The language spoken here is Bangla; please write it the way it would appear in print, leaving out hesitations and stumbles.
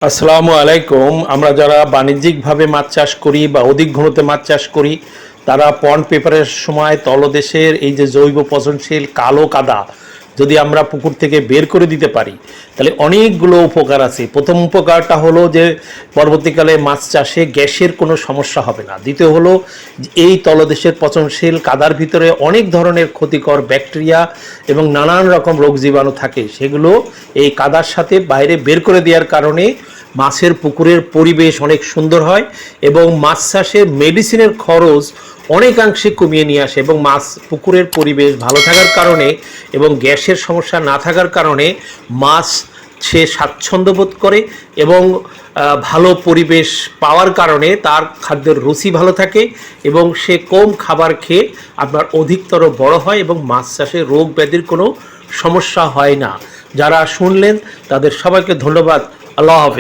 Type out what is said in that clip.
আসসালামু আলাইকুম। আমরা যারা বাণিজ্যিকভাবে মাছ চাষ করি বা অধিক ঘনত্বে মাছ চাষ করি, তারা পন্ড পেপারের সময় তলদেশের এই যে জৈব পচনশীল কালো কাদা যদি আমরা পুকুর থেকে বের করে দিতে পারি, তাহলে অনেকগুলো উপকার আছে। প্রথম উপকারটা হলো যে পরবর্তীকালে মাছ চাষে গ্যাসের কোনো সমস্যা হবে না। দ্বিতীয় হলো এই তলদেশের পচনশীল কাদার ভিতরে অনেক ধরনের ক্ষতিকর ব্যাকটেরিয়া এবং নানান রকম রোগ জীবাণু থাকে, সেগুলো এই কাদার সাথে বাইরে বের করে দেওয়ার কারণে মাছের পুকুরের পরিবেশ অনেক সুন্দর হয় এবং মাছ চাষে মেডিসিনের খরচ অনেকাংশে কমিয়ে নিয়ে আসে। এবং মাছ পুকুরের পরিবেশ ভালো থাকার কারণে এবং গ্যাসের সমস্যা না থাকার কারণে মাছ সে স্বাচ্ছন্দ্য বোধ করে এবং ভালো পরিবেশ পাওয়ার কারণে তার খাদ্যের রুচি ভালো থাকে এবং সে কম খাবার খেয়ে আপনার অধিকতর বড় হয় এবং মাছ চাষে রোগ ব্যাধির কোনো সমস্যা হয় না। যারা শুনলেন তাদের সবাইকে ধন্যবাদ। আল্লাহ হাফেজ।